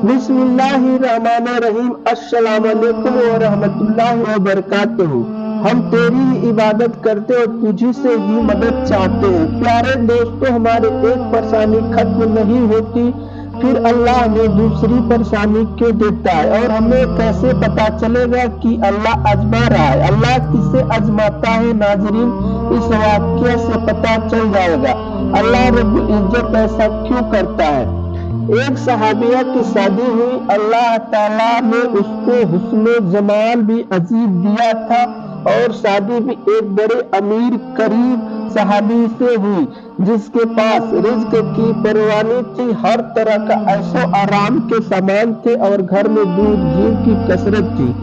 बिस्मिल्लाहिर्रहमानिर्रहीम। अस्सलाम वालेकुम व रहमतुल्लाहि व बरकातहू। हम तेरी ही इबादत करते और तुझी से ही मदद चाहते हैं। प्यारे दोस्तों, हमारे एक परेशानी खत्म नहीं होती, फिर अल्लाह हमें दूसरी परेशानी क्यों देता है, और हमें कैसे पता चलेगा कि अल्लाह आजमा रहा है। अल्लाह किसे आजमाता है नाजरीन, इस वाक्य से पता चल जाएगा अल्लाह रब्बुल इज्जत ऐसा क्यों करता है। एक सहाबिया की शादी हुई, अल्लाह ताला ने उसको हुस्न जमाल भी अजीब दिया था, और शादी भी एक बड़े अमीर करीब सहाबी से हुई जिसके पास रिज्क की परवानी थी। हर तरह का ऐशो आराम के सामान थे और घर में दूध घी की कसरत थी।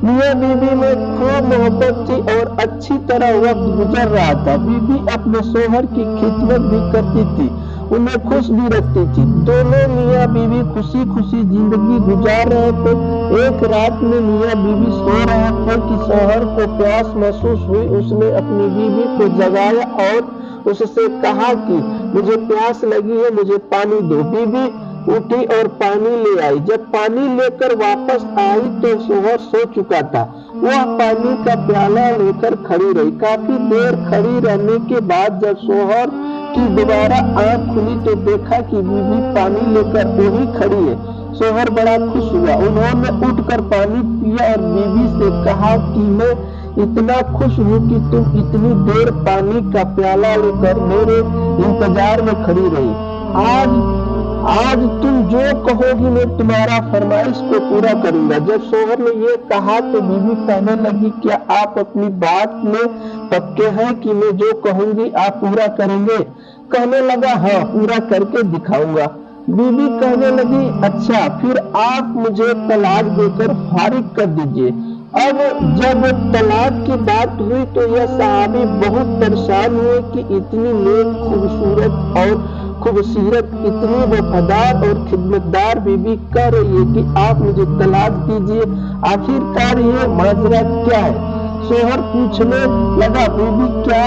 मियाँ बीवी में खूब मोहब्बत थी और अच्छी तरह वक्त गुजर रहा था। बीवी अपने शोहर की खिदमत भी करती थी, उन्हें खुश भी रखती थी। दोनों मियाँ बीवी खुशी खुशी जिंदगी गुजार रहे थे। एक रात में मियाँ बीवी सो रहे थे कि शोहर को प्यास महसूस हुई। उसने अपनी बीवी को जगाया और उससे कहा कि मुझे प्यास लगी है, मुझे पानी दो। बीवी उठी और पानी ले आई। जब पानी लेकर वापस आई तो शोहर सो चुका था। वह पानी का प्याला लेकर खड़ी रही। काफी देर खड़ी रहने के बाद जब शोहर की दोबारा आंख खुली तो देखा कि बीवी पानी लेकर वहीं खड़ी है। शोहर बड़ा खुश हुआ। उन्होंने उठकर पानी पिया और बीवी से कहा कि मैं इतना खुश हूँ कि तुम इतनी देर पानी का प्याला लेकर मेरे इंतजार में खड़ी रही। आज तुम जो कहोगी मैं तुम्हारा फरमाइश को पूरा करूंगा। जब शोहर ने ये कहा तो बीवी कहने लगी, क्या आप अपनी बात में पक्के हैं कि मैं जो कहूंगी आप पूरा करेंगे? कहने लगा, हाँ, पूरा करके दिखाऊंगा। बीवी कहने लगी, अच्छा, फिर आप मुझे तलाक देकर फारिग कर दीजिए। अब जब तलाक की बात हुई तो यह सहाबी बहुत परेशान हुए कि इतनी नेक, खूबसूरत और खूबसूरत, इतनी वफादार और खिदमतदार बीवी कह रही है कि आप मुझे तलाक दीजिए। आखिरकार ये माजरा क्या है? शोहर पूछने लगा, बीवी, क्या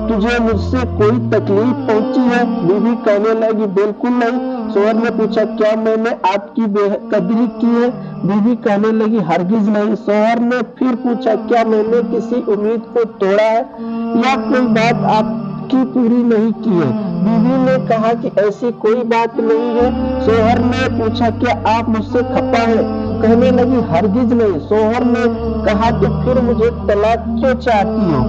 तुझे मुझसे कोई तकलीफ पहुंची है? बीवी कहने लगी, बिल्कुल नहीं। शोहर ने पूछा, क्या मैंने आपकी बेकदरी की है? बीवी कहने लगी, हरगिज नहीं। शोहर ने फिर पूछा, क्या मैंने किसी उम्मीद को तोड़ा है या कोई बात आपकी पूरी नहीं की है? बीवी ने कहा कि ऐसी कोई बात नहीं है। शोहर ने पूछा, क्या आप मुझसे खफा है? कहने लगी, हरगिज नहीं। शोहर ने कहा, तो फिर मुझे तलाक क्यों चाहती हो?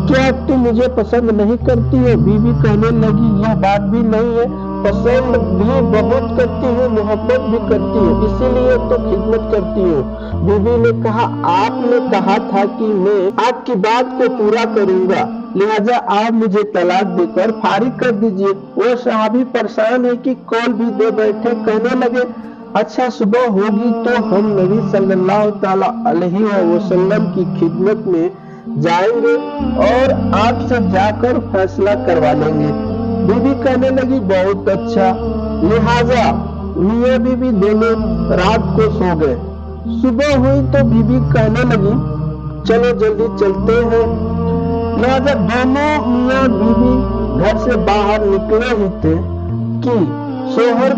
क्या तुम मुझे पसंद नहीं करती हो? बीवी कहने लगी, यह बात भी नहीं है, पसंद भी बहुत करती हूँ, मोहब्बत भी करती हूँ, इसीलिए तो खिदमत करती हूँ। बीवी ने कहा, आपने कहा था कि मैं आपकी बात को पूरा करूंगा, लिहाजा आप मुझे तलाक देकर फारिग कर दीजिए। वो सहाबी परेशान है कि कॉल भी दे बैठे। कहने लगे, अच्छा, सुबह होगी तो हम नबी सल्लल्लाहु ताला अलैहि वसल्लम की खिदमत में जाएंगे और आपसे जाकर फैसला करवा लेंगे। बीवी कहने लगी, बहुत अच्छा। लिहाजा मियाँ बीवी दोनों रात को सो गए। सुबह हुई तो बीवी कहने लगी, चलो जल्दी चलते हैं। लिहाजा दोनों मियाँ बीवी घर से बाहर निकले ही थे कि शोहर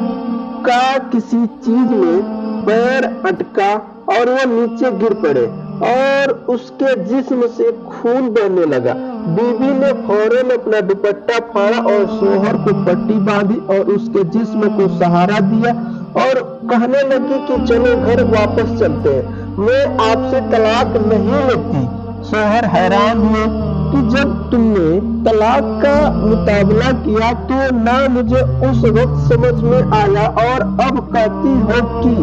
का किसी चीज में पैर अटका और वो नीचे गिर पड़े और उसके जिस्म से खून बहने लगा। बीवी ने फौरन अपना दुपट्टा फाड़ा और शोहर को पट्टी बांधी और उसके जिस्म को सहारा दिया और कहने लगी कि चलो घर वापस चलते हैं, मैं आपसे तलाक नहीं लेती। शोहर हैरान हुए कि जब तुमने तलाक का मुताबला किया तो ना मुझे उस वक्त समझ में आया और अब कहती हो कि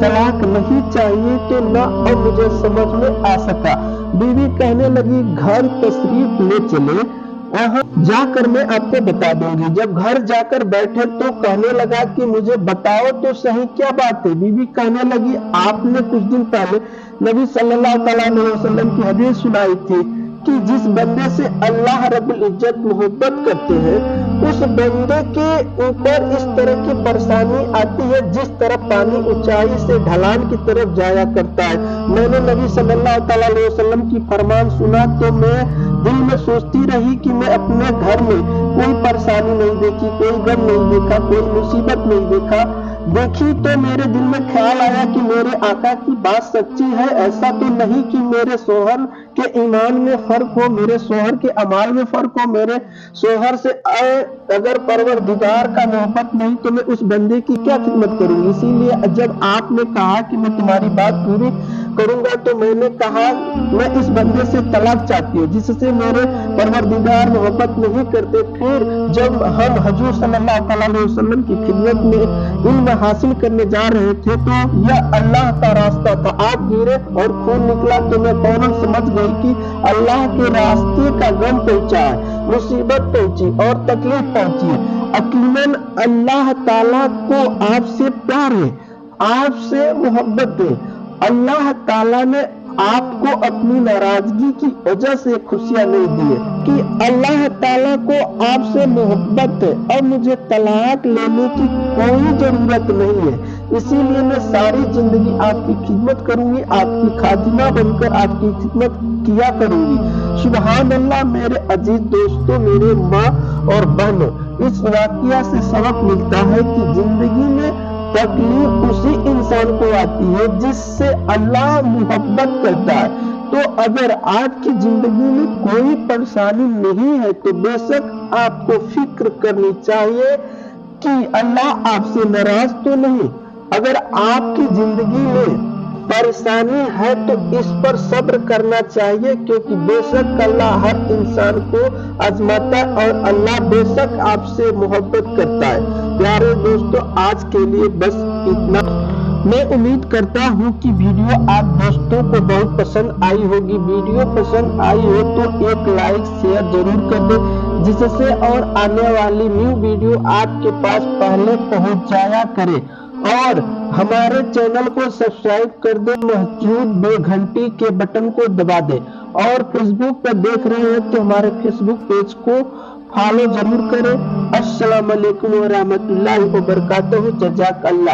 तलाक नहीं चाहिए तो ना अब मुझे समझ में आ सका। बीवी कहने लगी, घर तशरीफ ले चले, वहाँ जाकर मैं आपको बता दूंगी। जब घर जाकर बैठे तो कहने लगा कि मुझे बताओ तो सही, क्या बात है? बीवी कहने लगी, आपने कुछ दिन पहले नबी सल्लल्लाहु अलैहि वसल्लम की हदीस सुनाई थी कि जिस बंदे से अल्लाह रब्बुल इज्जत मोहब्बत करते हैं उस बंदे के ऊपर इस तरह की परेशानी आती है जिस तरह पानी ऊंचाई से ढलान की तरफ जाया करता है। मैंने नबी सल्लल्लाहु अलैहि वसल्लम की फरमान सुना तो मैं दिल में सोचती रही कि मैं अपने घर में कोई परेशानी नहीं देखी, कोई गम नहीं देखा, कोई मुसीबत नहीं देखा, देखी तो मेरे दिल में ख्याल आया कि मेरे आका की बात सच्ची है। ऐसा तो नहीं कि मेरे शोहर के ईमान में फर्क हो, मेरे शोहर के अमाल में फर्क हो, मेरे शोहर से अगर परवरदिगार का मोहब्बत नहीं तो मैं उस बंदे की क्या खिदमत करूंगी। इसीलिए जब आपने कहा कि मैं तुम्हारी बात पूरी करूंगा तो मैंने कहा मैं इस बंदे से तलाक चाहती हूँ जिससे मेरे परवरदिगार मोहब्बत नहीं करते। फिर जब हम हजूर सल्लल्लाहु अलैहि वसल्लम की खिदमत में इल्म हासिल करने जा रहे थे तो यह अल्लाह का रास्ता था। आप गिरे और खून निकला तो मैं फौरन समझ गई कि अल्लाह के रास्ते का गम पहुंचा है, मुसीबत पहुंची और तकलीफ पहुंची है। यकीनन अल्लाह ताला को आपसे प्यार है, आपसे मोहब्बत है। अल्लाह ताला ने आपको अपनी नाराजगी की वजह से खुशियां नहीं दी है कि अल्लाह ताला को आपसे मोहब्बत है और मुझे तलाक लेने की कोई जरूरत नहीं है। इसीलिए मैं सारी जिंदगी आपकी खिदमत करूंगी, आपकी खादिमा बनकर आपकी खिदमत किया करूंगी। सुभान अल्लाह। मेरे अजीज दोस्तों, मेरे माँ और बहनों, इस वाकया से सबक मिलता है कि जिंदगी में तकलीफ उसी इंसान को आती है जिससे अल्लाह मोहब्बत करता है। तो अगर आपकी जिंदगी में कोई परेशानी नहीं है तो बेशक आपको फिक्र करनी चाहिए कि अल्लाह आपसे नाराज तो नहीं। अगर आपकी जिंदगी में परेशानी है तो इस पर सब्र करना चाहिए, क्योंकि बेशक अल्लाह हर इंसान को आजमाता है और अल्लाह बेशक आपसे मोहब्बत करता है। प्यारे दोस्तों, आज के लिए बस इतना। मैं उम्मीद करता हूँ कि वीडियो आप दोस्तों को बहुत पसंद आई होगी। वीडियो पसंद आई हो तो एक लाइक शेयर जरूर कर दें, जिससे और आने वाली न्यू वीडियो आपके पास पहले पहुँच जाया करे। और हमारे चैनल को सब्सक्राइब कर दे, मौजूद घंटी के बटन को दबा दे। और फेसबुक पर देख रहे हैं तो हमारे फेसबुक पेज को फॉलो जरूर करें। अस्सलाम वालेकुम व रहमतुल्लाहि व बरकातहू। जज़ाक अल्लाह।